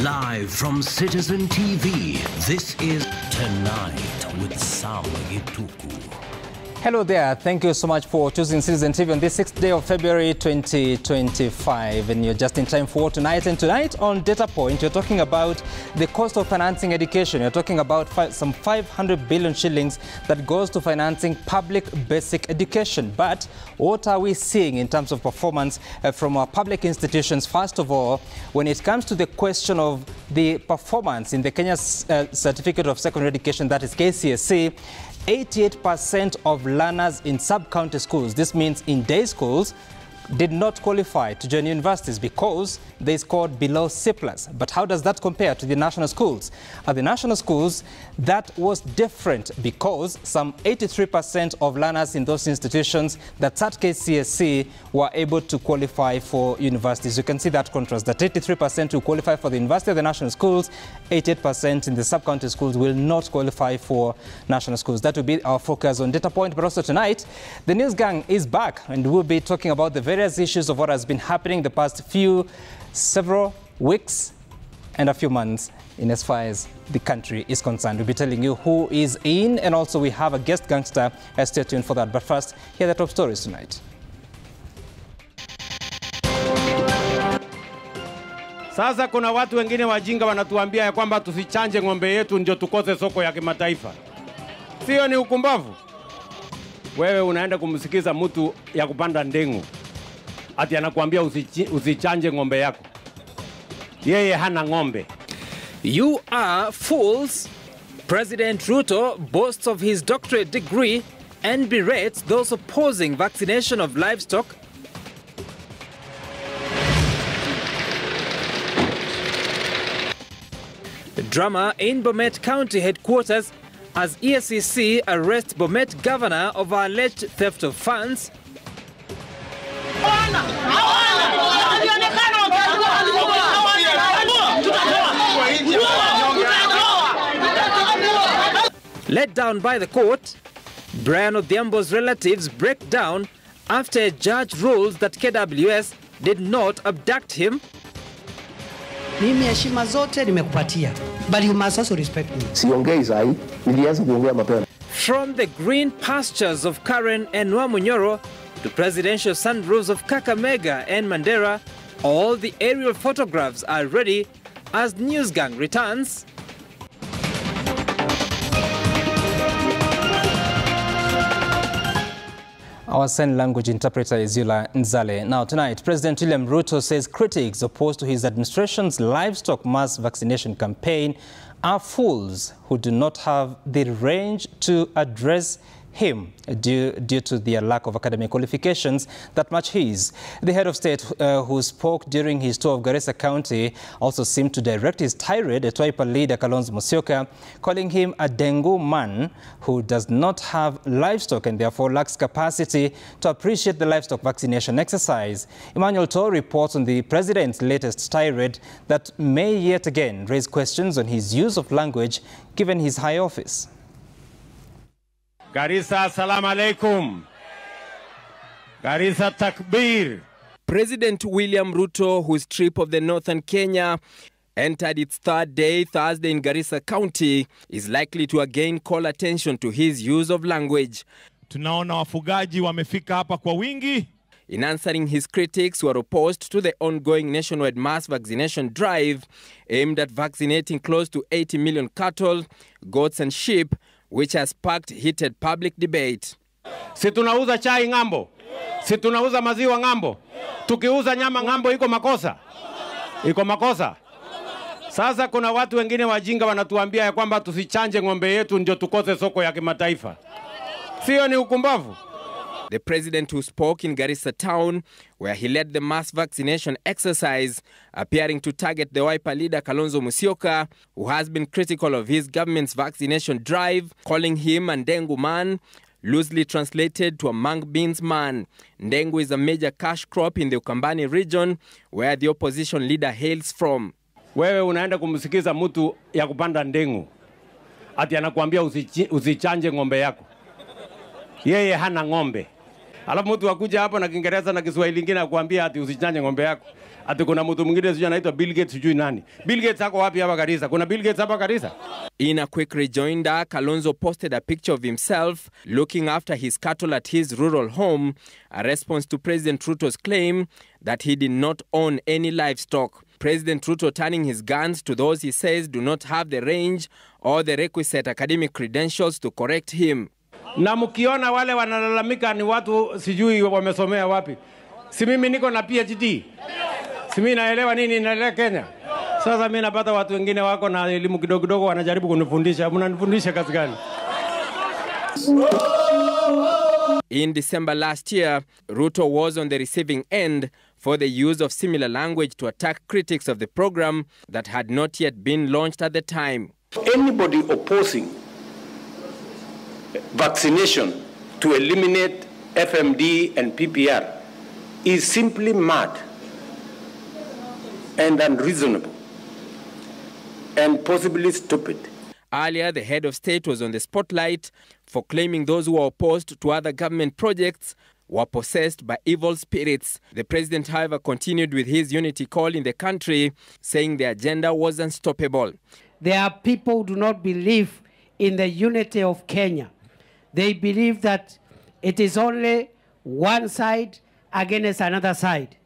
Live from Citizen TV, this is Tonight with Sam Gituku. Hello there. Thank you so much for choosing Citizen TV on this 6th day of February 2025. And you're just in time for Tonight. And tonight on Data Point, you're talking about the cost of financing education. You're talking about some 500 billion shillings that goes to financing public basic education. But what are we seeing in terms of performance from our public institutions? First of all, when it comes to the question of the performance in the Kenya Certificate of Secondary Education, that is KCSE, 88% of learners in sub-county schools, this means in day schools, did not qualify to join universities because they scored below C+. But how does that compare to the national schools? At the national schools, that was different because some 83% of learners in those institutions that sat KCSE were able to qualify for universities. You can see that contrast, that 83% who qualify for the university of the national schools, 88% in the sub-county schools will not qualify for national schools. That will be our focus on Data Point. But also tonight, the News Gang is back and we'll be talking about the various issues of what has been happening the past several weeks and a few months in as far as the country is concerned. We'll be telling you who is in, and also we have a guest gangster. Stay tuned for that. But first, here are the top stories tonight. Sasa kuna watu wengine wajinga wanatuambia ya kwamba tusichanje ng'ombe yetu ndio tukose soko ya kimataifa. Sio, ni ukumbavu. Wewe unaenda kumsikiza mtu ya kupanda ndengu, ati anakuambia usichanje ng'ombe yako. Yeye hana ng'ombe. You are fools. President Ruto boasts of his doctorate degree and berates those opposing vaccination of livestock. Drama in Bomet County headquarters as EACC arrests Bomet governor of alleged theft of funds. Let down by the court, Brian Odhiambo's relatives break down after a judge rules that KWS did not abduct him. Mimi heshima zote nimekupatia, but you must also respect me. Siongei sahi, nilianza kuongea mapema. From the green pastures of Karen and Wamunyoro to presidential sunroofs of Kakamega and Mandera, all the aerial photographs are ready as News Gang returns. Our sign language interpreter is Yula Nzale. Now tonight, President William Ruto says critics opposed to his administration's livestock mass vaccination campaign are fools who do not have the range to address him due to their lack of academic qualifications that match his. The head of state who spoke during his tour of Garissa County also seemed to direct his tirade at Wiper leader Kalonzo Musyoka, calling him a dengu man who does not have livestock and therefore lacks capacity to appreciate the livestock vaccination exercise. Emmanuel Toh reports on the president's latest tirade that may yet again raise questions on his use of language given his high office. Garissa, assalamu alaikum. Garissa takbir. President William Ruto, whose trip of the northern Kenya entered its third day Thursday in Garissa County, is likely to again call attention to his use of language. Tunaona wafugaji wamefika hapa kwa wingi. In answering his critics who are opposed to the ongoing nationwide mass vaccination drive aimed at vaccinating close to 80 million cattle, goats and sheep, which has sparked heated public debate. Si tunauza chai ng'ambo? Si tunauza maziwa ng'ambo? Tukiuza nyama ng'ambo iko makosa? Iko makosa? Sasa kuna watu wengine wajinga wanatuambia ya kwamba tusichanje ng'ombe yetu ndio tukose soko ya kimataifa. Sio, ni ukumbavu. The president who spoke in Garissa town, where he led the mass vaccination exercise, appearing to target the Wiper leader Kalonzo Musyoka, who has been critical of his government's vaccination drive, calling him a Ndengu man, loosely translated to a mung beans man. Ndengu is a major cash crop in the Ukambani region, where the opposition leader hails from. Wewe unaenda kumsikiza mtu ya kupanda ndengu, ati anakuambia usichanje ng'ombe yako. Yeye hana ng'ombe. Alafu mtu akuja hapa na Kiingereza na Kiswahili kingine akwambia ati usichanje ng'ombe yako. Ati kuna mtu mwingine sijui anaitwa Bill Gates sijui nani. Bill Gates ako wapi hapa Garissa? Kuna Bill Gates hapa Garissa? In a quick rejoinder, Kalonzo posted a picture of himself looking after his cattle at his rural home, a response to President Ruto's claim that he did not own any livestock. President Ruto turning his guns to those he says do not have the range or the requisite academic credentials to correct him. Na mkiona wale wanalalamika ni watu sijui wamesomea wapi. Si mimi niko na PhD. Si mimi naelewa nini inaendelea Kenya. Sasa mimi napata watu wengine wako na elimu kidogo kidogo wanajaribu kunifundisha. Mnanifundisha kazi gani? In December last year, Ruto was on the receiving end for the use of similar language to attack critics of the program that had not yet been launched at the time. Anybody opposing vaccination to eliminate FMD and PPR is simply mad and unreasonable and possibly stupid. Earlier, the head of state was on the spotlight for claiming those who are opposed to other government projects were possessed by evil spirits. The president, however, continued with his unity call in the country, saying the agenda was unstoppable. There are people who do not believe in the unity of Kenya. They believe that it is only one side against another side.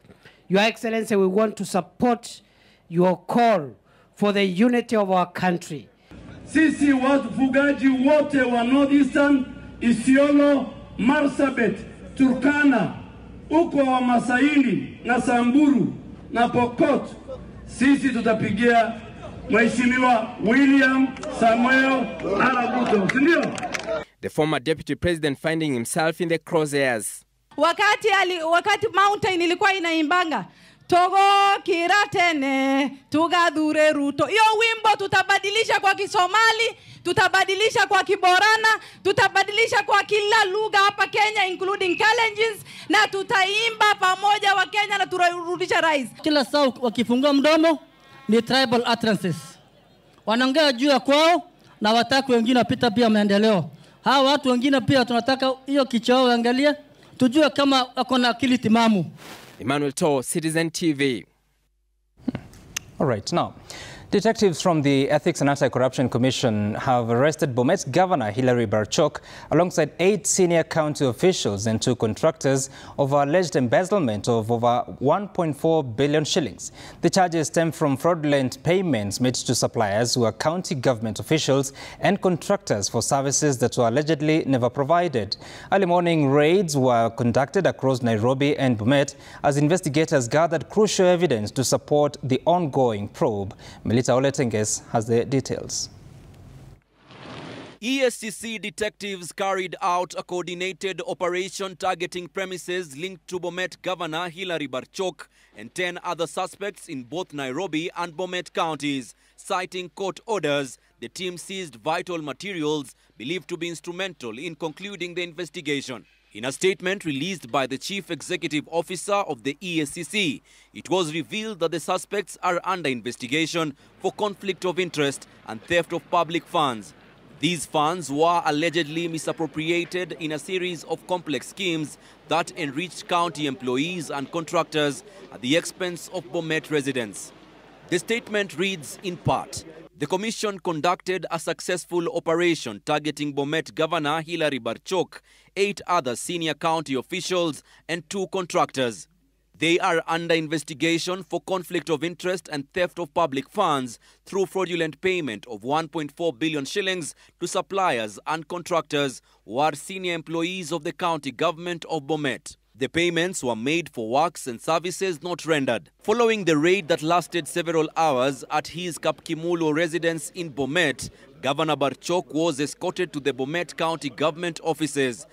Your Excellency, we want to support your call for the unity of our country. Sisi wafugaji wote wa Northeastern, Isiolo, Marsabit, Turkana, uko wa Masaini na Samburu na Pokot, sisi tutapigia Mheshimiwa William Samuel Arap Ruto. The former deputy president finding himself in the crosshairs. Wakati Mountain ilikuwa inaimbanga Togo kiratene tugadhure Ruto. Hiyo wimbo tutabadilisha kwa Kisomali, tutabadilisha kwa Kiborana, tutabadilisha kwa kila lugha hapa Kenya including Kalenjins, na tutaimba pamoja wa Kenya na turudisha rais. Kila saa wakifungua mdomo ni tribal utterances. Wanaongea juu ya kwao na wataka wengine wapita pia maendeleo. Hawa watu wengine pia tunataka hiyo kichao angalia tujue kama wako na akili timamu. Emmanuel To, Citizen TV. All right, now, detectives from the Ethics and Anti-Corruption Commission have arrested Bomet's Governor Hilary Barchok alongside 8 senior county officials and 2 contractors over alleged embezzlement of over 1.4 billion shillings. The charges stem from fraudulent payments made to suppliers who are county government officials and contractors for services that were allegedly never provided. Early morning raids were conducted across Nairobi and Bomet as investigators gathered crucial evidence to support the ongoing probe. Melita Oletenges has the details. ESCC detectives carried out a coordinated operation targeting premises linked to Bomet Governor Hilary Barchok and 10 other suspects in both Nairobi and Bomet counties. Citing court orders, the team seized vital materials believed to be instrumental in concluding the investigation. In a statement released by the Chief Executive Officer of the ESCC, it was revealed that the suspects are under investigation for conflict of interest and theft of public funds. These funds were allegedly misappropriated in a series of complex schemes that enriched county employees and contractors at the expense of Bomet residents. The statement reads in part, the Commission conducted a successful operation targeting Bomet Governor Hilary Barchok, 8 other senior county officials and 2 contractors. They are under investigation for conflict of interest and theft of public funds through fraudulent payment of 1.4 billion shillings to suppliers and contractors who are senior employees of the county government of Bomet. The payments were made for works and services not rendered. Following the raid that lasted several hours at his Kapkimulo residence in Bomet, Governor Barchok was escorted to the Bomet County government offices.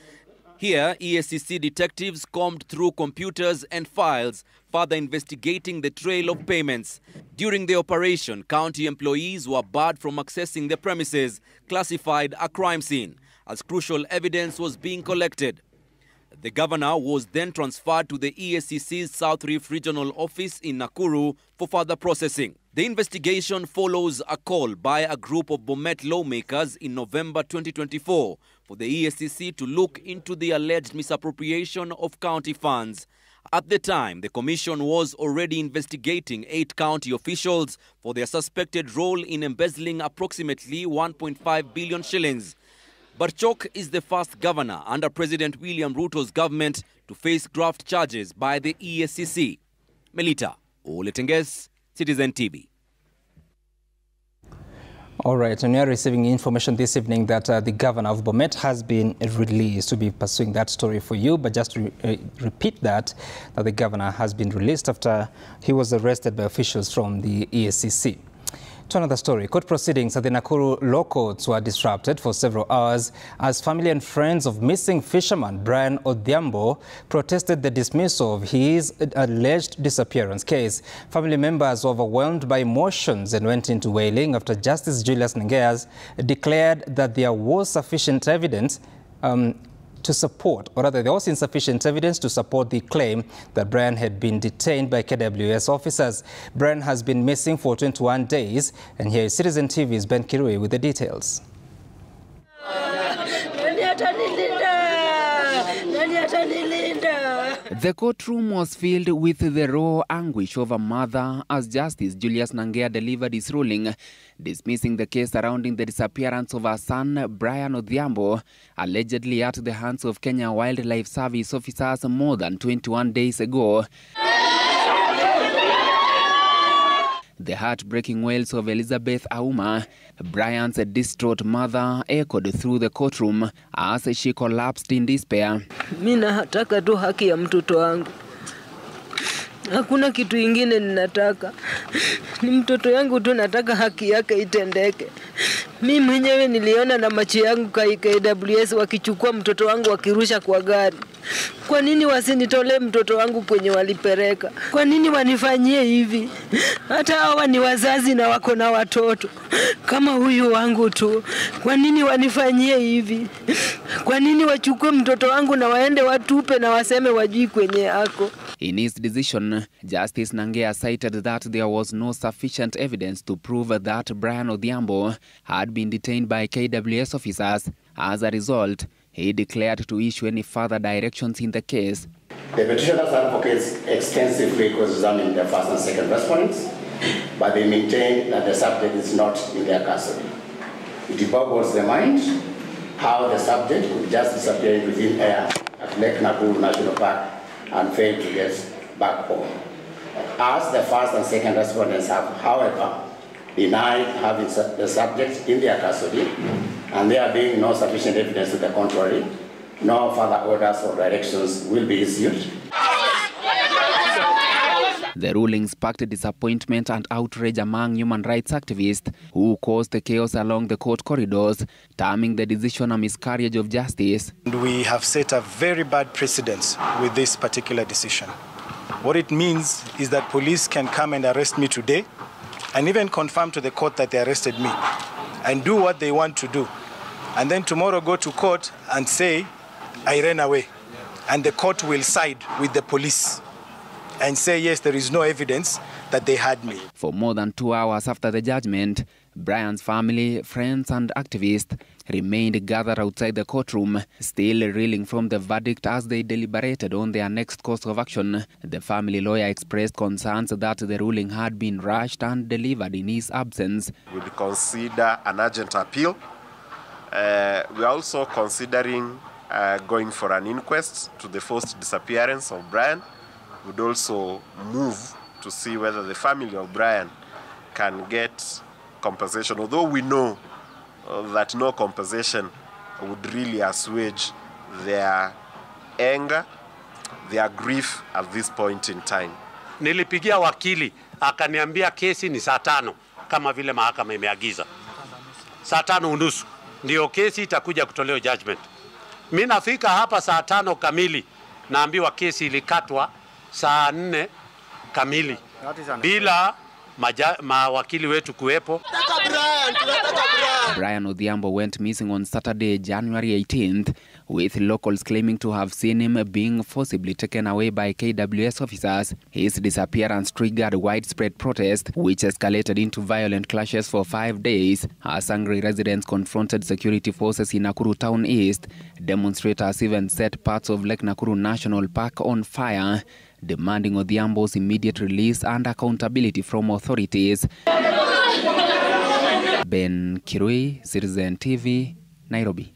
Here, ESCC detectives combed through computers and files, further investigating the trail of payments. During the operation, county employees were barred from accessing the premises, classified a crime scene, as crucial evidence was being collected. The governor was then transferred to the ESCC's South Reef Regional Office in Nakuru for further processing. The investigation follows a call by a group of Bomet lawmakers in November 2024 for the EACC to look into the alleged misappropriation of county funds. At the time, the commission was already investigating 8 county officials for their suspected role in embezzling approximately 1.5 billion shillings. Barchok is the first governor under President William Ruto's government to face graft charges by the EACC. Melita Oletenges, Citizen TV. All right, and we are receiving information this evening that the governor of Bomet has been released. To be pursuing that story for you, but just to repeat that the governor has been released after he was arrested by officials from the EACC. To another story, court proceedings at the Nakuru law courts were disrupted for several hours as family and friends of missing fisherman Brian Odhiambo protested the dismissal of his alleged disappearance case. Family members were overwhelmed by emotions and went into wailing after Justice Julius Nangeas declared that there was sufficient evidence to support, or rather there was insufficient evidence to support the claim that Brian had been detained by KWS officers. Brian has been missing for 21 days, and here is Citizen TV's Ben Kirui with the details. The courtroom was filled with the raw anguish of a mother as Justice Julius Nangea delivered his ruling, dismissing the case surrounding the disappearance of her son Brian Odhiambo, allegedly at the hands of Kenya Wildlife Service officers more than 21 days ago. The heartbreaking wails of Elizabeth Auma, Brian's distraught mother, echoed through the courtroom as she collapsed in despair. Mimi nataka tu haki ya mtoto wangu. Hakuna kitu ingine ninataka. Ni mtoto yangu tu nataka haki yake itendeke. Mimi mwenyewe niliona na macho yangu KWS wakichukua mtoto wangu wakirusha kwa gari. Kwa nini wasinitolee mtoto wangu kwenye walipeleka? Kwa nini wanifanyie hivi? Hata hawa ni wazazi na wako na watoto kama huyu wangu tu. Kwa nini wanifanyie hivi? Kwa nini wachukue mtoto wangu na waende watupe na waseme wajui kwenye ako? In his decision, Justice Nangea cited that there was no sufficient evidence to prove that Brian Odhiambo had been detained by KWS officers. As a result, he declared to issue any further directions in the case. The petitioner's advocates extensively cross-examined the first and second respondents, but they maintained that the subject is not in their custody. It boggles the mind how the subject could just disappear into thin air at Lake Nakuru National Park and fail to get back home. As the first and second respondents have, however, denied having the subject in their custody, and there being no sufficient evidence to the contrary, no further orders or directions will be issued. The ruling sparked disappointment and outrage among human rights activists who caused the chaos along the court corridors, terming the decision a miscarriage of justice. We have set a very bad precedent with this particular decision. What it means is that police can come and arrest me today and even confirm to the court that they arrested me and do what they want to do. And then tomorrow go to court and say, I ran away. And the court will side with the police and say, yes, there is no evidence that they had me. For more than 2 hours after the judgment, Brian's family, friends and activists remained gathered outside the courtroom, still reeling from the verdict as they deliberated on their next course of action. The family lawyer expressed concerns that the ruling had been rushed and delivered in his absence. We would consider an urgent appeal. We are also considering going for an inquest to the forced disappearance of Brian. We would also move to see whether the family of Brian can get compensation, although we know that no compensation would really assuage their anger, their grief at this point in time. Nilipigia wakili, akaniambia kesi ni saa 5 kama vile mahakama imeagiza. Saa 5:30 ndio kesi itakuja kutolewa judgment. Mimi nafika hapa saa 5 kamili, naambiwa kesi ilikatwa saa 4 kamili bila mawakili wetu kuwepo. Brian Odhiambo went missing on Saturday, January 18th, with locals claiming to have seen him being forcibly taken away by KWS officers. His disappearance triggered widespread protest, which escalated into violent clashes for 5 days as angry residents confronted security forces in Nakuru Town East. Demonstrators even set parts of Lake Nakuru National Park on fire, demanding Odhiambo's immediate release and accountability from authorities. Ben Kirui, Citizen TV, Nairobi.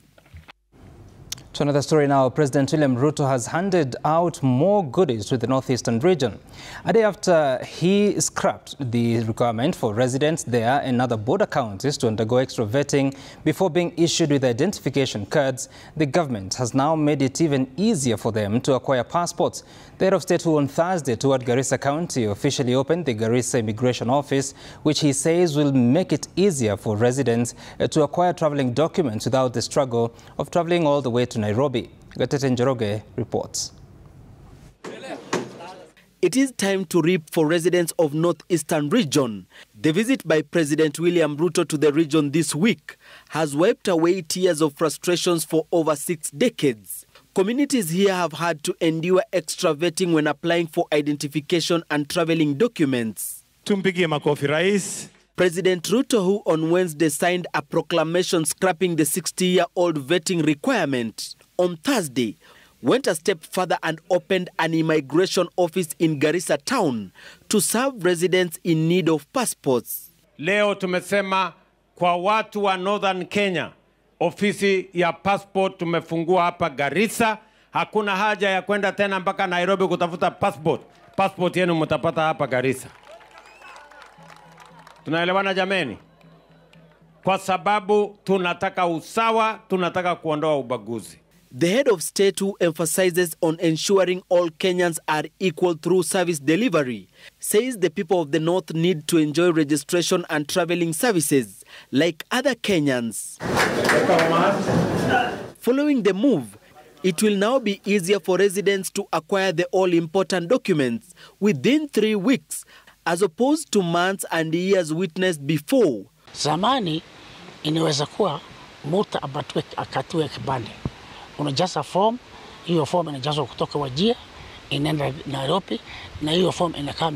To another story now, President William Ruto has handed out more goodies to the northeastern region. A day after he scrapped the requirement for residents there and other border counties to undergo extra vetting before being issued with identification cards, the government has now made it even easier for them to acquire passports. The head of state, who on Thursday toured Garissa County, officially opened the Garissa Immigration Office, which he says will make it easier for residents to acquire traveling documents without the struggle of traveling all the way to Nairobi. Gatete Njoroge reports. It is time to reap for residents of Northeastern region. The visit by President William Ruto to the region this week has wiped away tears of frustrations for over 6 decades. Communities here have had to endure extra vetting when applying for identification and traveling documents. Tumpigie makofi rais. President Ruto, who on Wednesday signed a proclamation scrapping the 60-year-old vetting requirement, on Thursday went a step further and opened an immigration office in Garissa town to serve residents in need of passports. Leo tumesema kwa watu wa Northern Kenya, ofisi ya passport tumefungua hapa Garissa. Hakuna haja ya kwenda tena mpaka Nairobi kutafuta passport. Passport yenu mtapata hapa Garissa. Tunaelewana jameni? Kwa sababu tunataka usawa, tunataka kuondoa ubaguzi. The head of state, who emphasizes on ensuring all Kenyans are equal through service delivery, says the people of the north need to enjoy registration and traveling services like other Kenyans. Following the move, it will now be easier for residents to acquire the all-important documents within 3 weeks, as opposed to months and years witnessed before. Zamani inaweza kuwa mtu akatue kibande. Unajaza form, hiyo form inajazwa kutoka Wajir, inaenda Nairobi, na hiyo form inakaa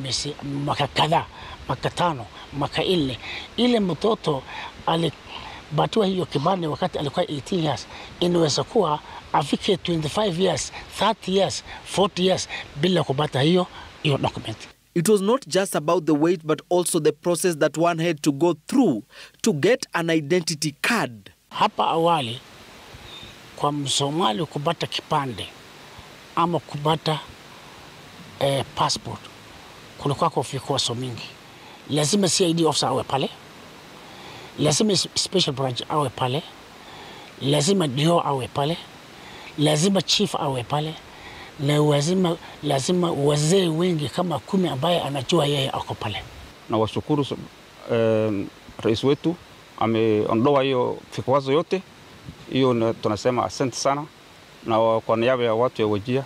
mwaka kadhaa, mwaka 5, mwaka 4. Ile mtoto alibatiwa hiyo kibande wakati alikuwa 18 years, inaweza kuwa afike 25 years, 30 years, 40 years bila kubata hiyo document. It was not just about the wait, but also the process that one had to go through to get an identity card. Hapa awali, kwa Msomali kubata kipande ama kubata passport, kulikuwa kwa vikwazo mingi. Lazima CID officer awe pale, lazima special branch awe pale, lazima DO awe pale, lazima chief awe pale, na lazima wazee wengi kama 10 ambaye anajua yeye ako pale. Na washukuru rais wetu ameondoa hiyo vikwazo yote. Hiyo tunasema asante sana na kwa niaba ya watu ya Wajir.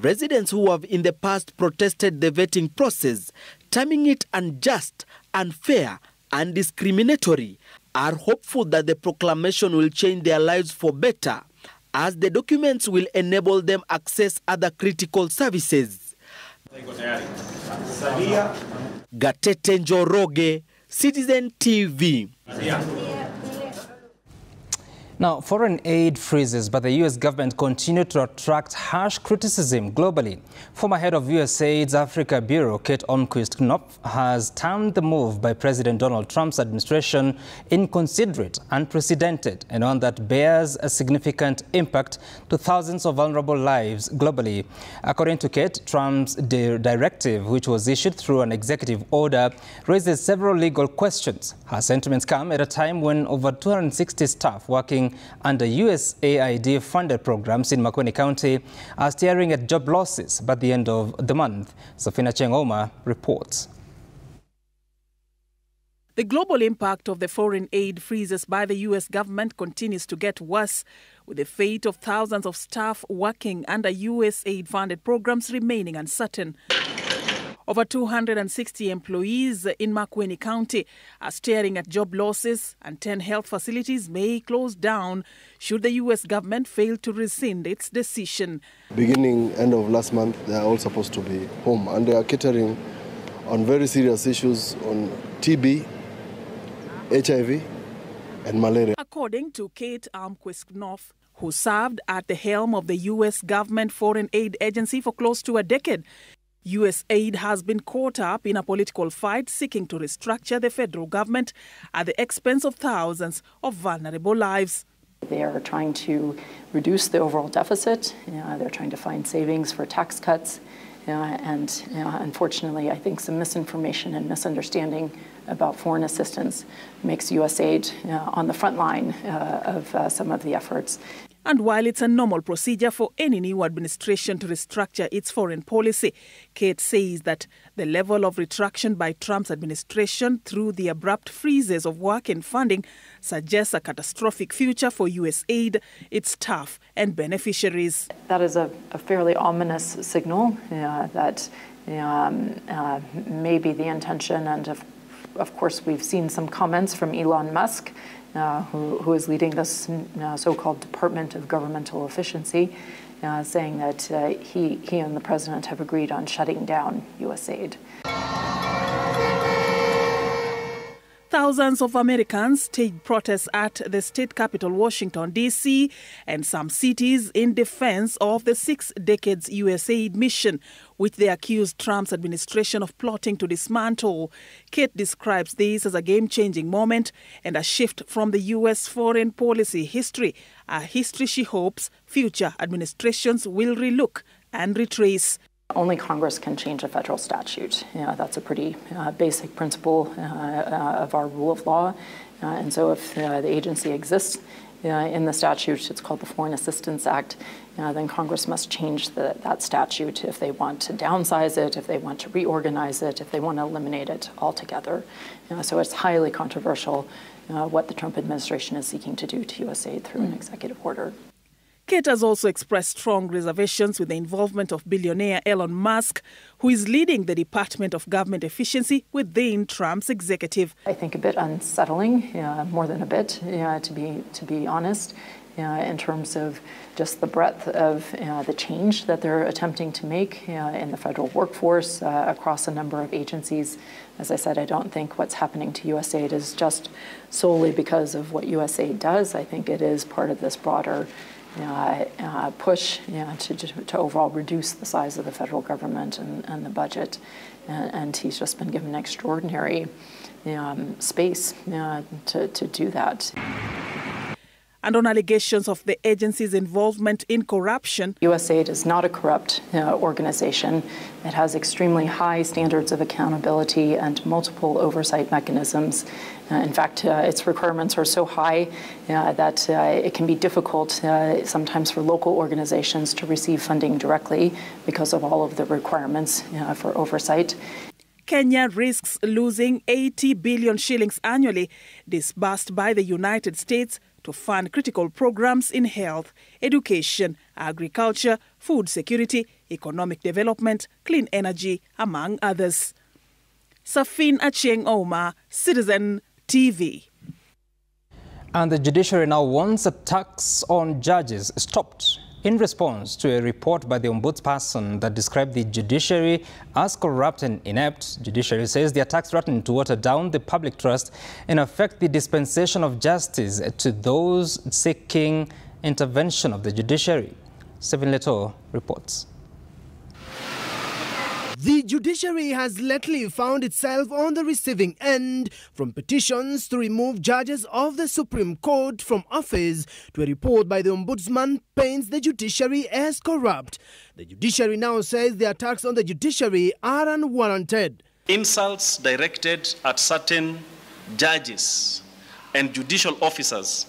Residents who have in the past protested the vetting process, terming it unjust, unfair and discriminatory, are hopeful that the proclamation will change their lives for better, as the documents will enable them access other critical services. Gatete Njoroge, Citizen TV. Now, foreign aid freezes by the U.S. government continue to attract harsh criticism globally. Former head of USAID's Africa Bureau, Kate Olmquist-Knopf, has termed the move by President Donald Trump's administration inconsiderate, unprecedented, and one that bears a significant impact to thousands of vulnerable lives globally. According to Kate, Trump's directive, which was issued through an executive order, raises several legal questions. Her sentiments come at a time when over 260 staff working under USAID-funded programs in Makueni County are staring at job losses by the end of the month. Safina Chengoma reports. The global impact of the foreign aid freezes by the U.S. government continues to get worse, with the fate of thousands of staff working under USAID-funded programs remaining uncertain. Over 260 employees in Makueni County are staring at job losses, and 10 health facilities may close down should the U.S. government fail to rescind its decision. Beginning end of last month, they are all supposed to be home, and they are catering on very serious issues on TB, HIV, and malaria. According to Kate Almquist-Knopf, who served at the helm of the U.S. government foreign aid agency for close to a decade, U.S. aid has been caught up in a political fight seeking to restructure the federal government at the expense of thousands of vulnerable lives. They are trying to reduce the overall deficit. They're trying to find savings for tax cuts. Unfortunately, I think some misinformation and misunderstanding about foreign assistance makes U.S. aid on the front line of some of the efforts. And while it's a normal procedure for any new administration to restructure its foreign policy, Kate says that the level of retraction by Trump's administration through the abrupt freezes of work and funding suggests a catastrophic future for U.S. aid, its staff and beneficiaries. That is a fairly ominous signal that may be the intention, and of course we've seen some comments from Elon Musk, who is leading this so-called Department of Governmental Efficiency, saying that he and the president have agreed on shutting down U.S. aid. Thousands of Americans staged protests at the state capital, Washington, D.C., and some cities in defense of the 6 decades USAID mission, which they accused Trump's administration of plotting to dismantle. Kate describes this as a game-changing moment and a shift from the U.S. foreign policy history, a history she hopes future administrations will relook and retrace. Only Congress can change a federal statute. That's a pretty basic principle of our rule of law. And so if the agency exists in the statute, it's called the Foreign Assistance Act, then Congress must change that statute if they want to downsize it, if they want to reorganize it, if they want to eliminate it altogether. So it's highly controversial what the Trump administration is seeking to do to USAID through an executive order. Kate has also expressed strong reservations with the involvement of billionaire Elon Musk, who is leading the Department of Government Efficiency within Trump's executive. I think a bit unsettling, more than a bit, to be honest, in terms of just the breadth of the change that they're attempting to make in the federal workforce across a number of agencies. As I said, I don't think what's happening to USAID is just solely because of what USAID does. I think it is part of this broader push to overall reduce the size of the federal government and the budget. And he's just been given extraordinary space to do that. And on allegations of the agency's involvement in corruption. USAID is not a corrupt organization. It has extremely high standards of accountability and multiple oversight mechanisms. In fact, its requirements are so high that it can be difficult sometimes for local organizations to receive funding directly because of all of the requirements for oversight. Kenya risks losing 80 billion shillings annually disbursed by the United States to fund critical programs in health, education, agriculture, food security, economic development, clean energy, among others. Safin Achieng Omar, Citizen TV. And the judiciary now wants a tax on judges stopped in response to a report by the ombudsperson that described the judiciary as corrupt and inept. Judiciary says the attacks threaten to water down the public trust and affect the dispensation of justice to those seeking intervention of the judiciary. Stephen Leto reports. The judiciary has lately found itself on the receiving end, from petitions to remove judges of the Supreme Court from office to a report by the Ombudsman paints the judiciary as corrupt. The judiciary now says the attacks on the judiciary are unwarranted. Insults directed at certain judges and judicial officers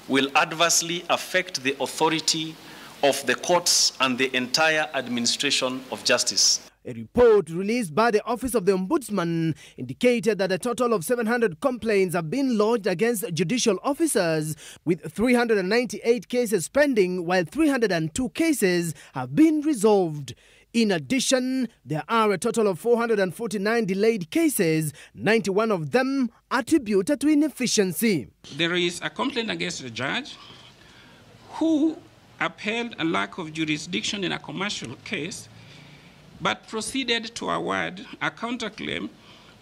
will adversely affect the authority of the courts and the entire administration of justice. A report released by the Office of the Ombudsman indicated that a total of 700 complaints have been lodged against judicial officers, with 398 cases pending, while 302 cases have been resolved. In addition, there are a total of 449 delayed cases, 91 of them attributed to inefficiency. There is a complaint against the judge who upheld a lack of jurisdiction in a commercial case, but proceeded to award a counterclaim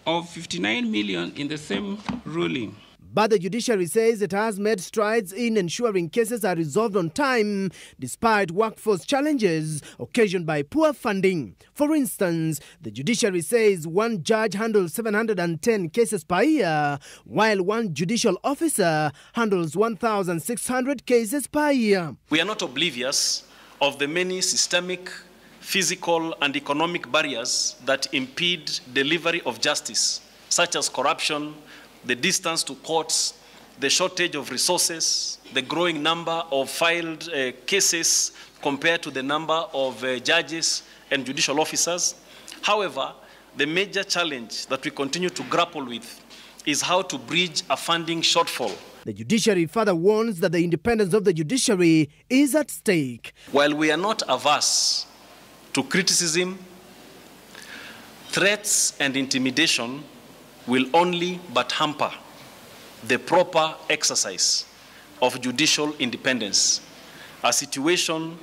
of 59 million in the same ruling. But the judiciary says it has made strides in ensuring cases are resolved on time, despite workforce challenges occasioned by poor funding. For instance, the judiciary says one judge handles 710 cases per year, while one judicial officer handles 1,600 cases per year. We are not oblivious of the many systemic, physical, and economic barriers that impede delivery of justice, such as corruption, the distance to courts, the shortage of resources, the growing number of filed cases compared to the number of judges and judicial officers. However, the major challenge that we continue to grapple with is how to bridge a funding shortfall. The judiciary further warns that the independence of the judiciary is at stake. While we are not averse to criticism, threats and intimidation will only but hamper the proper exercise of judicial independence, a situation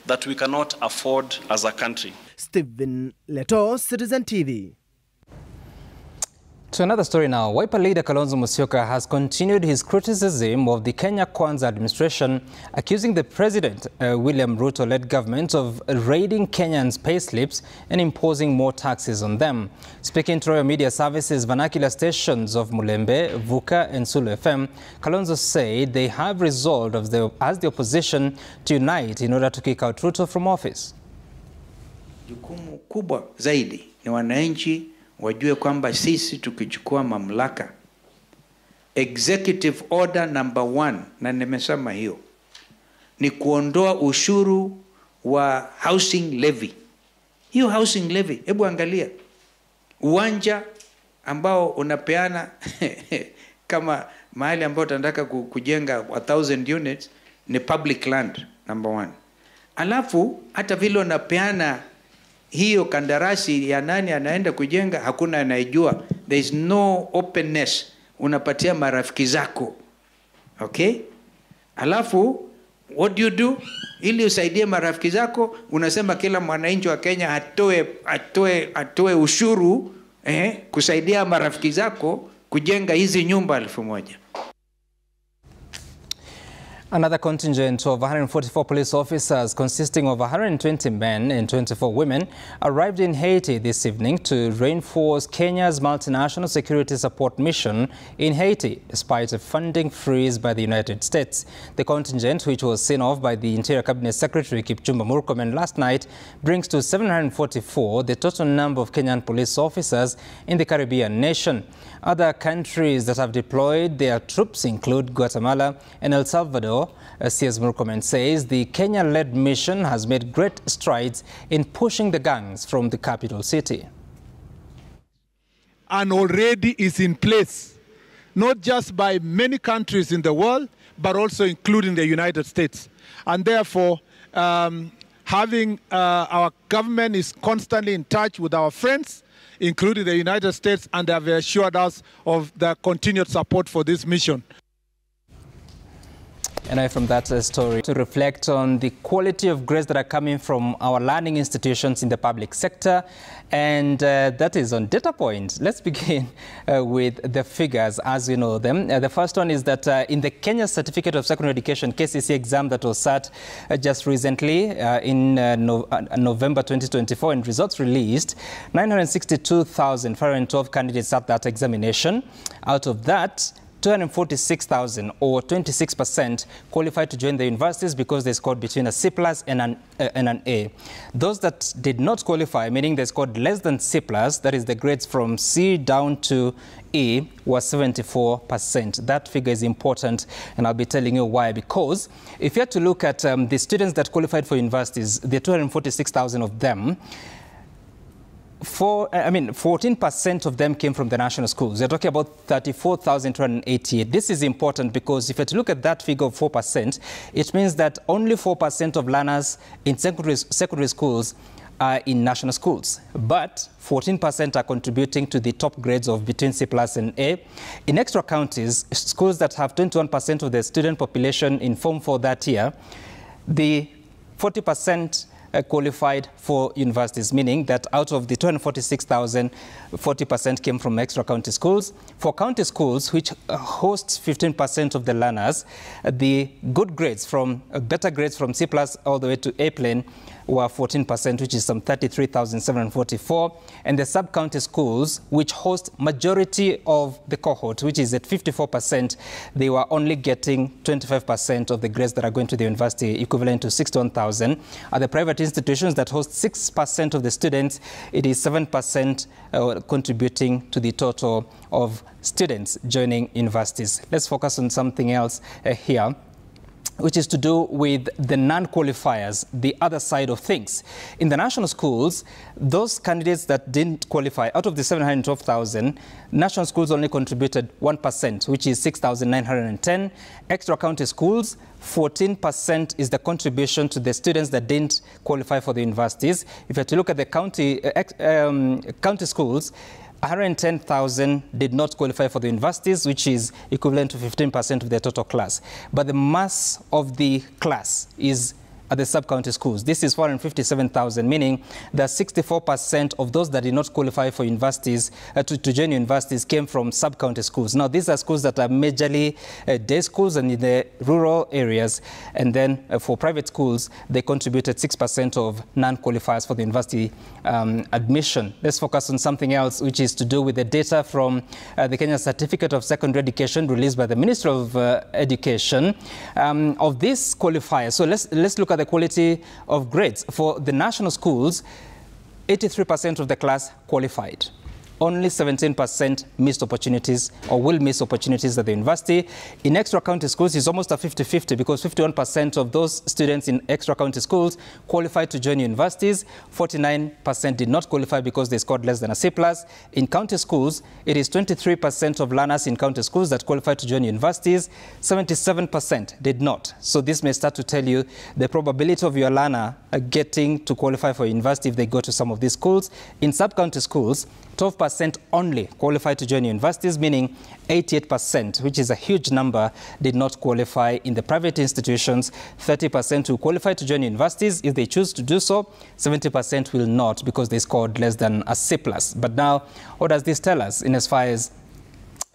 that we cannot afford as a country. Stephen Leto, Citizen TV. To another story now, Wiper leader Kalonzo Musyoka has continued his criticism of the Kenya Kwanza administration, accusing the President William Ruto-led government of raiding Kenyans' payslips and imposing more taxes on them. Speaking to Royal Media Services vernacular stations of Mulembe, Vuka and Sulu FM, Kalonzo said they have resolved as the opposition to unite in order to kick out Ruto from office. Jukumu kubwa zaidi ni wananchi wajue kwamba sisi tukichukua mamlaka, executive order number 1, na nimesema hiyo, ni kuondoa ushuru wa housing levy. Hiyo housing levy, hebu angalia, uwanja ambao unapeana kama mahali ambao tunataka kujenga 1,000 units ni public land number 1. Alafu hata vile unapeana hiyo kandarasi ya nani anaenda kujenga, hakuna anayejua. There is no openness. Unapatia marafiki zako. Okay? Alafu, what do you do? Ili usaidie marafiki zako, unasema kila mwananchi wa Kenya atoe ushuru kusaidia marafiki zako kujenga hizi nyumba 1,000. Another contingent of 144 police officers consisting of 120 men and 24 women arrived in Haiti this evening to reinforce Kenya's multinational security support mission in Haiti, despite a funding freeze by the United States. The contingent, which was seen off by the Interior Cabinet Secretary Kipchumba Murkomen last night, brings to 744 the total number of Kenyan police officers in the Caribbean nation. Other countries that have deployed their troops include Guatemala and El Salvador. CS Murkomen says the Kenya-led mission has made great strides in pushing the gangs from the capital city. And already is in place, not just by many countries in the world, but also including the United States. And therefore, having our government is constantly in touch with our friends, including the United States, and they have assured us of their continued support for this mission. And I from that story to reflect on the quality of grades that are coming from our learning institutions in the public sector, and that is on Data Point. Let's begin with the figures as we know them. The first one is that in the Kenya Certificate of Secondary Education KCSE exam that was sat just recently in November 2024, and results released, 962,512 candidates sat that examination. Out of that, 246,000 or 26% qualified to join the universities because they scored between a C+ and an A. Those that did not qualify, meaning they scored less than C+, that is the grades from C down to E, was 74%. That figure is important, and I'll be telling you why. Because if you had to look at the students that qualified for universities, the 246,000 of them, 14% of them came from the national schools. They're talking about 34,288. This is important because if you look at that figure of 4%, it means that only 4% of learners in secondary schools are in national schools, but 14% are contributing to the top grades of between C+ and A. In extra counties, schools that have 21% of the student population in Form 4 that year, the 40% qualified for universities, meaning that out of the 246,000, 40% came from extra county schools. For county schools, which host 15% of the learners, the good grades from better grades from C+ all the way to A plane were 14%, which is some 33,744. And the sub-county schools, which host majority of the cohort, which is at 54%, they were only getting 25% of the grades that are going to the university, equivalent to 61,000. At the private institutions that host 6% of the students, it is 7% contributing to the total of students joining universities. Let's focus on something else here, which is to do with the non-qualifiers, the other side of things. In the national schools, those candidates that didn't qualify, out of the 712,000, national schools only contributed 1%, which is 6,910. Extra county schools, 14% is the contribution to the students that didn't qualify for the universities. If you have to look at the county schools, 110,000 did not qualify for the universities, which is equivalent to 15% of their total class. But the mass of the class is at the sub-county schools. This is 457,000, meaning that 64% of those that did not qualify for universities, to join universities, came from sub-county schools. Now, these are schools that are majorly day schools and in the rural areas. And then for private schools, they contributed 6% of non-qualifiers for the university admission. Let's focus on something else, which is to do with the data from the Kenya Certificate of Secondary Education released by the Ministry of Education of these qualifiers. So let's look at the quality of grades. For the national schools, 83% of the class qualified. Only 17% missed opportunities or will miss opportunities at the university. In extra county schools, it's almost a 50-50 because 51% of those students in extra county schools qualified to join universities. 49% did not qualify because they scored less than a C+. In county schools, it is 23% of learners in county schools that qualified to join universities. 77% did not. So this may start to tell you the probability of your learner getting to qualify for university if they go to some of these schools. In sub-county schools, 12% only qualified to join universities, meaning 88%, which is a huge number, did not qualify. In the private institutions, 30% who qualify to join universities. If they choose to do so, 70% will not because they scored less than a C+. But now, what does this tell us in as far as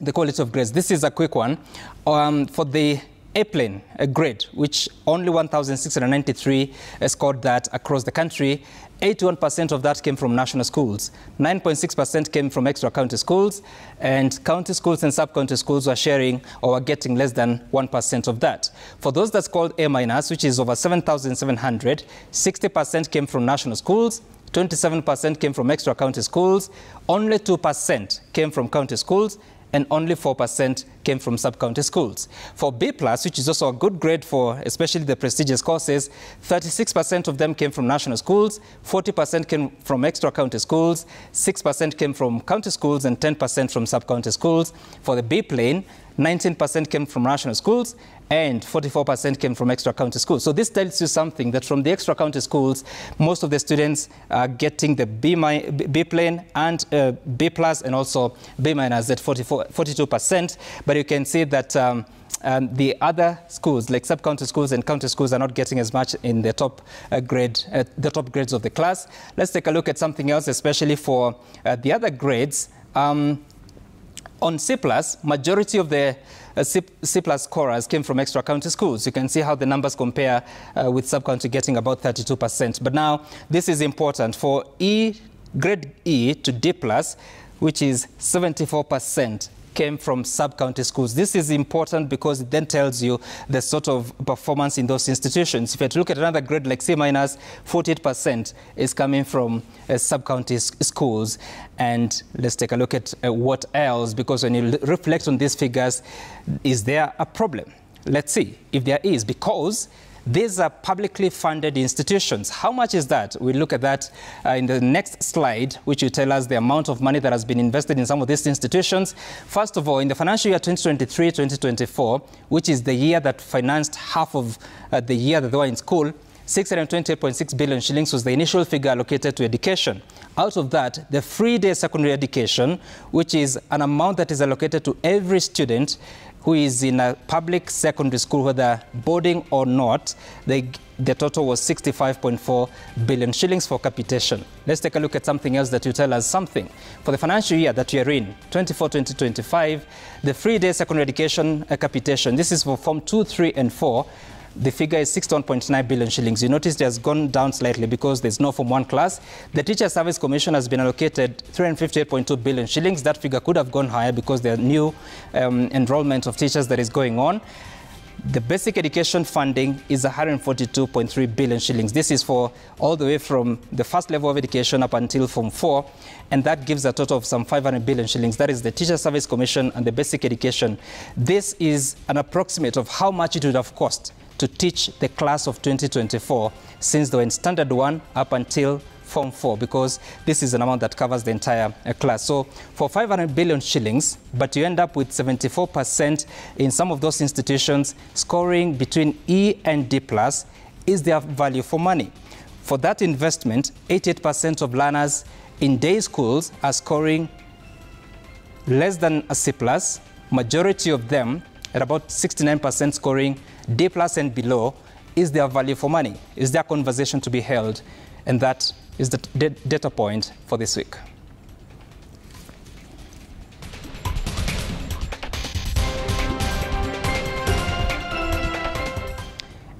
the quality of grades? This is a quick one. For the A-plane grade, which only 1,693 scored that across the country, 81% of that came from national schools. 9.6% came from extra county schools, and county schools and sub-county schools were sharing or were getting less than 1% of that. For those that scored A-, which is over 7,700, 60% came from national schools, 27% came from extra county schools, only 2% came from county schools, and only 4% came from sub-county schools. For B+, which is also a good grade for especially the prestigious courses, 36% of them came from national schools, 40% came from extra county schools, 6% came from county schools, and 10% from sub-county schools. For the B plane, 19% came from national schools, and 44% came from extra county schools. So this tells you something, that from the extra county schools, most of the students are getting the B plane and B+, and also B- at 42%. But you can see that the other schools, like sub-county schools and county schools, are not getting as much in the top the top grades of the class. Let's take a look at something else, especially for the other grades. On C+, majority of the C+ scorers came from extra county schools. You can see how the numbers compare with sub-county getting about 32%. But now, this is important. For grade E to D+, which is 74%, came from sub-county schools. This is important because it then tells you the sort of performance in those institutions. If you have to look at another grade like C-, 48% is coming from sub-county schools. And let's take a look at what else, because when you reflect on these figures, is there a problem? Let's see if there is, because these are publicly funded institutions. How much is that? We'll look at that in the next slide, which will tell us the amount of money that has been invested in some of these institutions. First of all, in the financial year 2023-2024, which is the year that financed half of the year that they were in school, 628.6 billion shillings was the initial figure allocated to education. Out of that, the free-day secondary education, which is an amount that is allocated to every student who is in a public secondary school, whether boarding or not, the total was 65.4 billion shillings for capitation. Let's take a look at something else that will tell us something. For the financial year that we are in, 24-2025, the free-day secondary education capitation, this is for Form 2, 3, and 4, the figure is 61.9 billion shillings. You notice it has gone down slightly because there's no Form 1 class. The Teacher Service Commission has been allocated 358.2 billion shillings. That figure could have gone higher because there are new enrollment of teachers that is going on. The basic education funding is 142.3 billion shillings. This is for all the way from the first level of education up until Form 4, and that gives a total of some 500 billion shillings. That is the Teacher Service Commission and the basic education. This is an approximate of how much it would have cost to teach the class of 2024 since they were in Standard 1 up until Form 4, because this is an amount that covers the entire class. So for 500 billion shillings, but you end up with 74% in some of those institutions scoring between E and D+, is their value for money. For that investment, 88% of learners in day schools are scoring less than a C+, majority of them at about 69% scoring D+ and below. Is their value for money? Is there conversation to be held? And that is the data point for this week.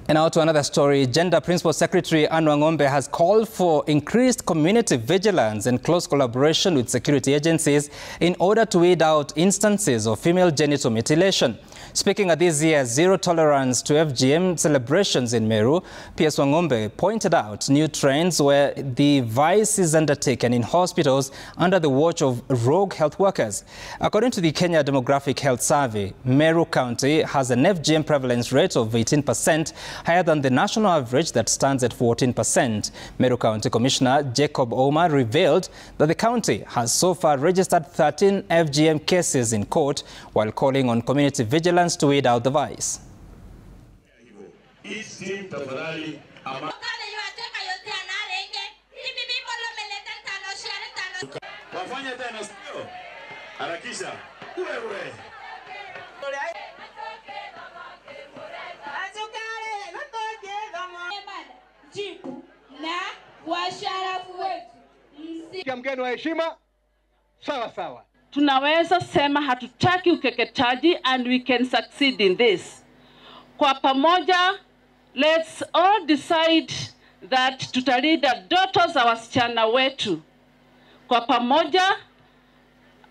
And now to another story. Gender Principal Secretary Anne Wang'ombe has called for increased community vigilance and close collaboration with security agencies in order to weed out instances of female genital mutilation. Speaking at this year's Zero Tolerance to FGM celebrations in Meru, PS Wang'ombe pointed out new trends where the vice is undertaken in hospitals under the watch of rogue health workers. According to the Kenya Demographic Health Survey, Meru County has an FGM prevalence rate of 18%, higher than the national average that stands at 14%. Meru County Commissioner Jacob Ouma revealed that the county has so far registered 13 FGM cases in court, while calling on community vigilance to weed out the vice. Mgeni wa heshima, sawa sawa. Tunaweza sema hatutaki ukeketaji, and we can succeed in this. Kwa pamoja, let's all decide that tutalinda ndoto za wasichana wetu. Kwa pamoja,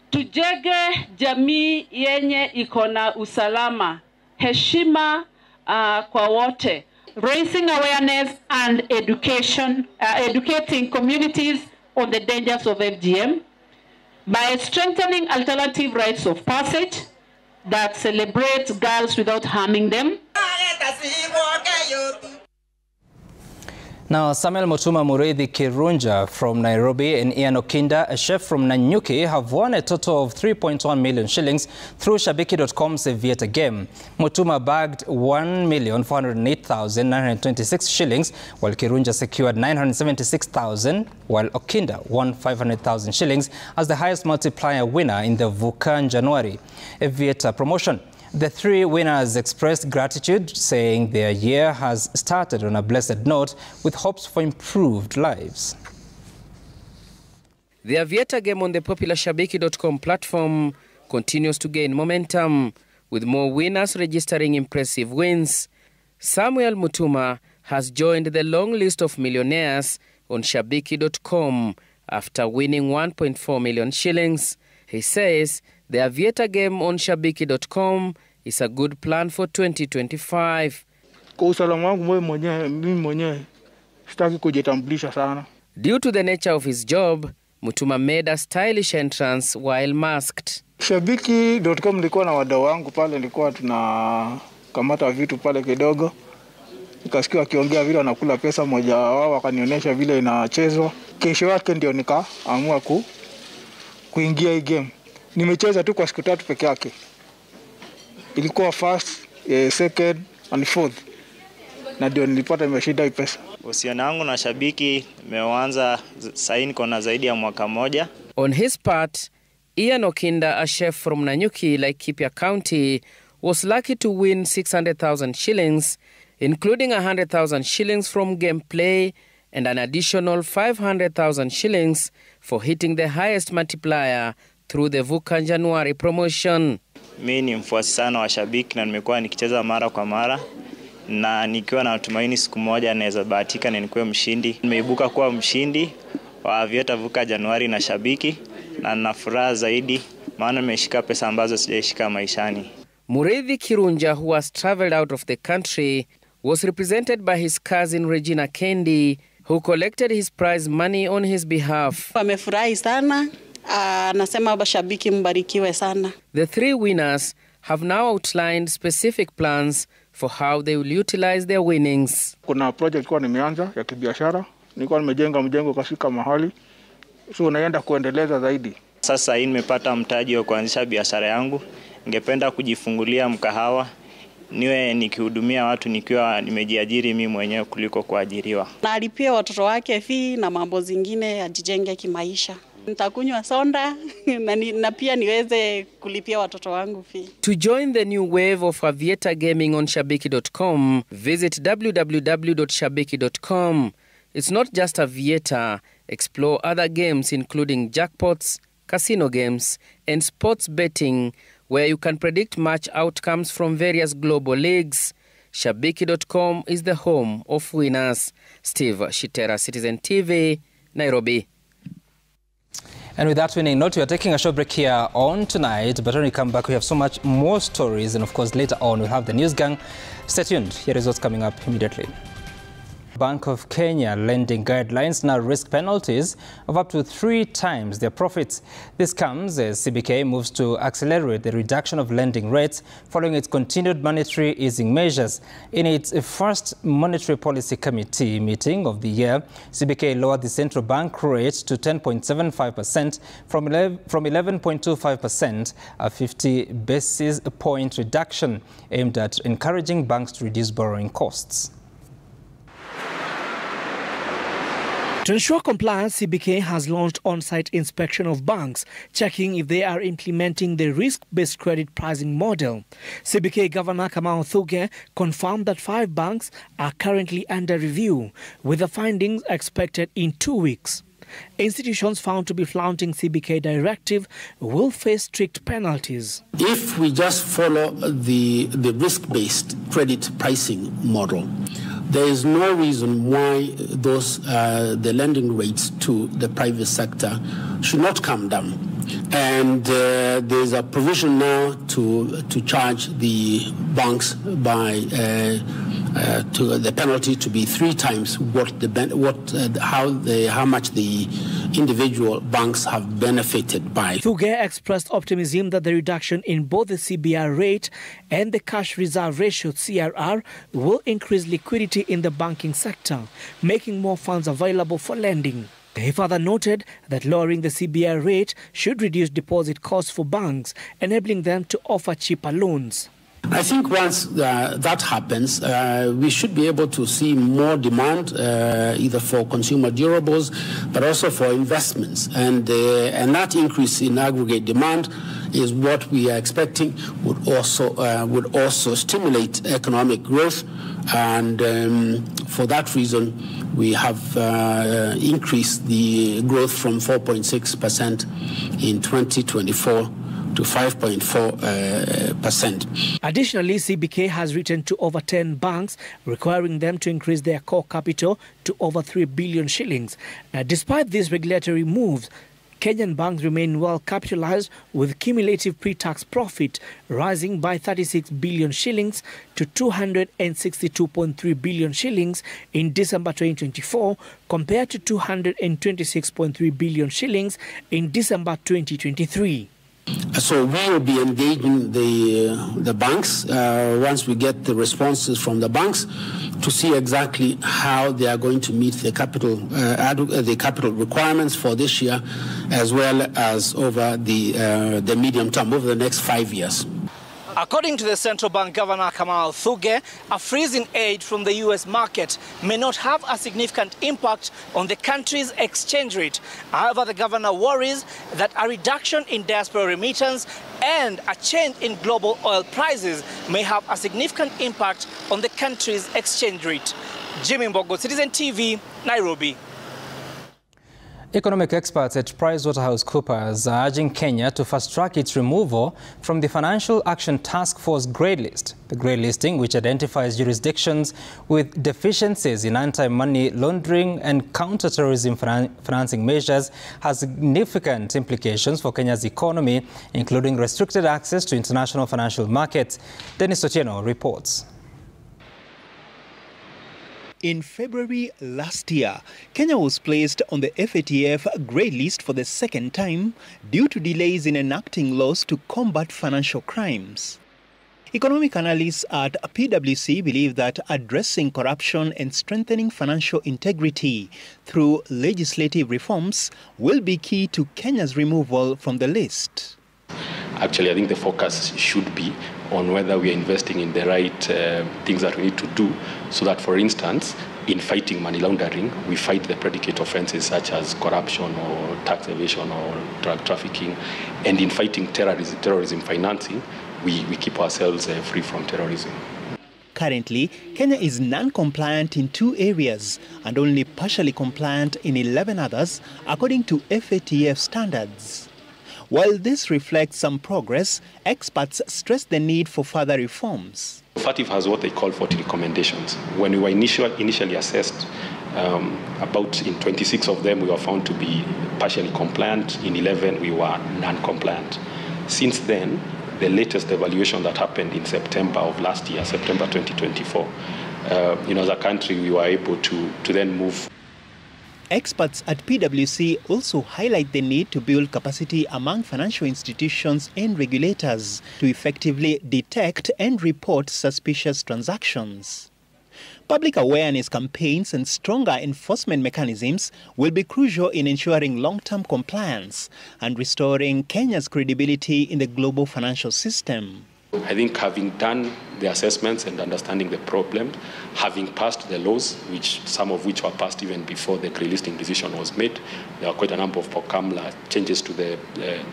tujenge jamii yenye iko na usalama, heshima kwa wote. Raising awareness and educating communities on the dangers of FGM by strengthening alternative rites of passage that celebrate girls without harming them. Now, Samuel Mutuma Mureithi Kirunja from Nairobi and Ian Okinda, a chef from Nanyuki, have won a total of 3.1 million shillings through Shabiki.com's Aviator game. Mutuma bagged 1,408,926 shillings, while Kirunja secured 976,000, while Okinda won 500,000 shillings as the highest multiplier winner in the Vukan January Aviator promotion. The three winners expressed gratitude, saying their year has started on a blessed note with hopes for improved lives. The Aviator game on the popular Shabiki.com platform continues to gain momentum, with more winners registering impressive wins. Samuel Mutuma has joined the long list of millionaires on Shabiki.com after winning 1.4 million shillings. He says the Aviator game on Shabiki.com is a good plan for 2025. Due to the nature of his job, Mutuma made a stylish entrance while masked. Shabiki.com nilikuwa na wadau wangu pale, nilikuwa tunakamata vitu pale kidogo. Nikasikia akiongea vile anakula pesa, moja wao akanionyesha vile inachezwa. Kesho yake ndio nikaamua kuingia hii game. Nimecheza tu kwa siku 3 peke yake. Ilikuwa first, second and fourth. na ndio nilipata nimeshinda hii pesa. Uhusiano wangu na Shabiki umeanza sasa niko na zaidi ya mwaka moja. On his part, Ian Okinda, a chef from Nanyuki, Laikipia County, was lucky to win 600,000 shillings, including 100,000 shillings from gameplay and an additional 500,000 shillings for hitting the highest multiplier through the Vuka January promotion. Mimi ni mfuasi sana wa Shabiki na nimekuwa nikicheza mara kwa mara na nikiwa na matumaini siku moja naweza bahatika na nikuwe mshindi. Nimeibuka kuwa mshindi wa Aviator Vuka Januari na Shabiki na nina furaha zaidi maana nimeshika pesa ambazo sijaishika maishani. Mureithi Kirunja, who has traveled out of the country, was represented by his cousin Regina Kendi, who collected his prize money on his behalf. Wamefurahi sana. Nasema Shabiki mbarikiwe sana. The three winners have now outlined specific plans for how they will utilize their winnings. Kuna project kwa nimeanza ya kibiashara. Nilikuwa nimejenga mjengo kafika mahali. So naenda kuendeleza zaidi. Sasa nimepata mtaji wa kuanzisha biashara yangu. Ningependa kujifungulia mkahawa. Niwe nikihudumia watu nikiwa nimejiajiri mimi mwenyewe kuliko kuajiriwa. Na alipia watoto wake fee na mambo zingine ajijenge kimaisha. Nitakunywa sonda na pia niweze kulipia watoto wangu fee. To join the new wave of Aviator gaming on Shabiki.com, visit www.shabiki.com. It's not just Aviator. Explore other games including jackpots, casino games, and sports betting, where you can predict match outcomes from various global leagues. Shabiki.com is the home of winners. Steve Shitera, Citizen TV, Nairobi. And with that winning note, we are taking a short break here on Tonight. But when we come back, we have so much more stories. And of course, later on, we'll have the news gang. Stay tuned. Here is what's coming up immediately. Bank of Kenya lending guidelines now risk penalties of up to 3 times their profits. This comes as CBK moves to accelerate the reduction of lending rates following its continued monetary easing measures. In its first Monetary Policy Committee meeting of the year, CBK lowered the central bank rate to 10.75% from 11.25%, a 50 basis point reduction aimed at encouraging banks to reduce borrowing costs. To ensure compliance, CBK has launched on-site inspection of banks, checking if they are implementing the risk-based credit pricing model. CBK Governor Kamau Thuge confirmed that 5 banks are currently under review, with the findings expected in 2 weeks. Institutions found to be flouting CBK directive will face strict penalties. If we just follow the risk-based credit pricing model, there is no reason why the lending rates to the private sector should not come down. And there's a provision now to charge the banks by to the penalty to be 3 times how much the individual banks have benefited by. Thuge expressed optimism that the reduction in both the CBR rate and the cash reserve ratio CRR will increase liquidity in the banking sector, making more funds available for lending. He further noted that lowering the CBR rate should reduce deposit costs for banks, enabling them to offer cheaper loans. I think once that happens, we should be able to see more demand, either for consumer durables, but also for investments. And that increase in aggregate demand is what we are expecting would also stimulate economic growth. And for that reason, we have increased the growth from 4.6% in 2024 to 5.4%. Additionally, CBK has written to over 10 banks, requiring them to increase their core capital to over 3 billion shillings. Despite these regulatory moves, Kenyan banks remain well capitalized, with cumulative pre-tax profit rising by 36 billion shillings to 262.3 billion shillings in December 2024, compared to 226.3 billion shillings in December 2023. So we will be engaging the banks once we get the responses from the banks to see exactly how they are going to meet the capital requirements for this year, as well as over the medium term, over the next 5 years. According to the central bank governor Kamal Thuge, a freeze in aid from the US market may not have a significant impact on the country's exchange rate. However, the governor worries that a reduction in diaspora remittance and a change in global oil prices may have a significant impact on the country's exchange rate. Jimmy Mbogo, Citizen TV, Nairobi. Economic experts at PricewaterhouseCoopers are urging Kenya to fast-track its removal from the Financial Action Task Force grey list. The grey listing, which identifies jurisdictions with deficiencies in anti-money laundering and counter-terrorism financing measures, has significant implications for Kenya's economy, including restricted access to international financial markets. Dennis Otieno reports. In February last year, Kenya was placed on the FATF grey list for the second time due to delays in enacting laws to combat financial crimes. Economic analysts at PwC believe that addressing corruption and strengthening financial integrity through legislative reforms will be key to Kenya's removal from the list. Actually, I think the focus should be on whether we are investing in the right things that we need to do, so that, for instance, in fighting money laundering, we fight the predicate offenses such as corruption or tax evasion or drug trafficking, and in fighting terrorism financing, we keep ourselves free from terrorism. Currently, Kenya is non-compliant in 2 areas and only partially compliant in 11 others, according to FATF standards. While this reflects some progress, experts stress the need for further reforms. FATF has what they call 40 recommendations. When we were initially assessed, about in 26 of them we were found to be partially compliant, in 11 we were non-compliant. Since then, the latest evaluation that happened in September of last year, September 2024, as a country we were able to then move. Experts at PwC also highlight the need to build capacity among financial institutions and regulators to effectively detect and report suspicious transactions. Public awareness campaigns and stronger enforcement mechanisms will be crucial in ensuring long-term compliance and restoring Kenya's credibility in the global financial system. I think having done the assessments and understanding the problem, having passed the laws, some of which were passed even before the grey listing decision was made, there were quite a number of POCAMLA changes to the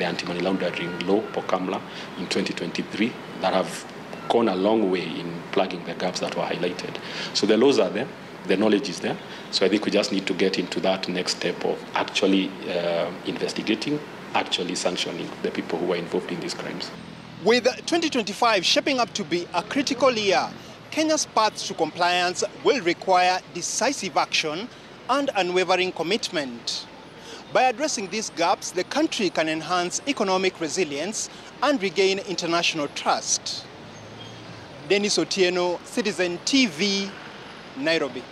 anti-money laundering law, POCAMLA, in 2023 that have gone a long way in plugging the gaps that were highlighted. So the laws are there, the knowledge is there, so I think we just need to get into that next step of actually investigating, actually sanctioning the people who are involved in these crimes. With 2025 shaping up to be a critical year, Kenya's path to compliance will require decisive action and unwavering commitment. By addressing these gaps, the country can enhance economic resilience and regain international trust. Dennis Otieno, Citizen TV, Nairobi.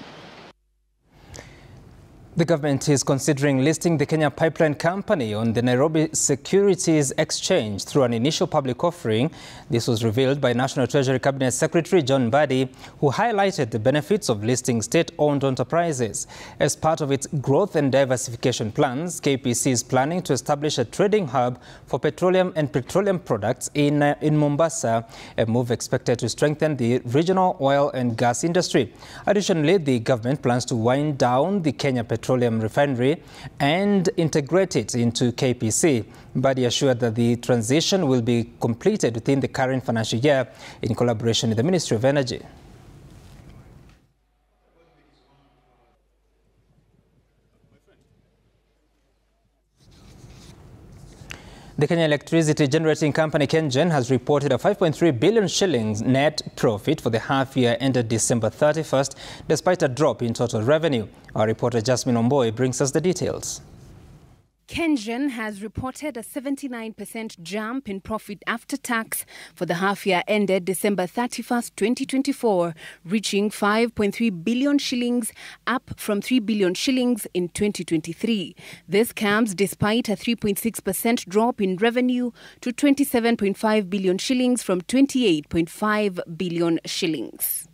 The government is considering listing the Kenya Pipeline Company on the Nairobi Securities Exchange through an initial public offering. This was revealed by National Treasury Cabinet Secretary John Mbadi, who highlighted the benefits of listing state-owned enterprises. As part of its growth and diversification plans, KPC is planning to establish a trading hub for petroleum and petroleum products in Mombasa, a move expected to strengthen the regional oil and gas industry. Additionally, the government plans to wind down the Kenya Petroleum Refinery and integrate it into KPC. Mbadi assured that the transition will be completed within the current financial year in collaboration with the Ministry of Energy. The Kenya Electricity Generating Company, KenGen, has reported a 5.3 billion shillings net profit for the half-year ended December 31st, despite a drop in total revenue. Our reporter Jasmine Omboy brings us the details. KenGen has reported a 79% jump in profit after tax for the half-year ended December 31st, 2024, reaching 5.3 billion shillings, up from 3 billion shillings in 2023. This comes despite a 3.6% drop in revenue to 27.5 billion shillings from 28.5 billion shillings.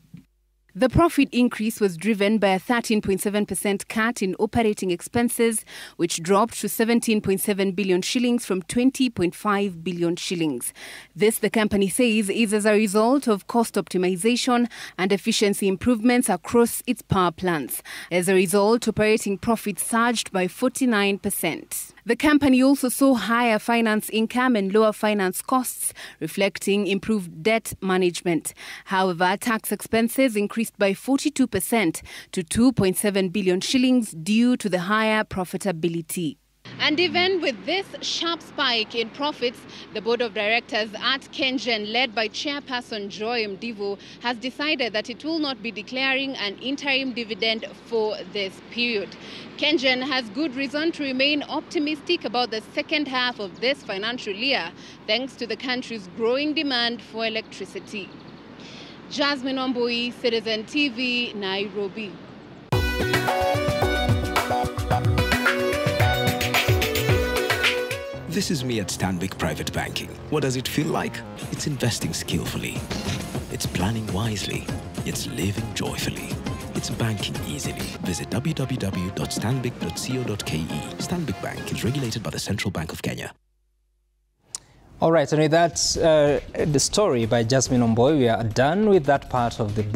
The profit increase was driven by a 13.7% cut in operating expenses, which dropped to 17.7 billion shillings from 20.5 billion shillings. This, the company says, is as a result of cost optimization and efficiency improvements across its power plants. As a result, operating profits surged by 49%. The company also saw higher finance income and lower finance costs, reflecting improved debt management. However, tax expenses increased by 42% to 2.7 billion shillings due to the higher profitability. And even with this sharp spike in profits, the board of directors at KenGen, led by Chairperson Joy Mdivu, has decided that it will not be declaring an interim dividend for this period. KenGen has good reason to remain optimistic about the second half of this financial year, thanks to the country's growing demand for electricity. Jasmine Omboi, Citizen TV, Nairobi. This is me at Stanbic Private Banking. What does it feel like? It's investing skillfully. It's planning wisely. It's living joyfully. It's banking easily. Visit www.stanbic.co.ke. Stanbic Bank is regulated by the Central Bank of Kenya. All right, and with that, the story by Jasmine Omboi, we are done with that part of the book.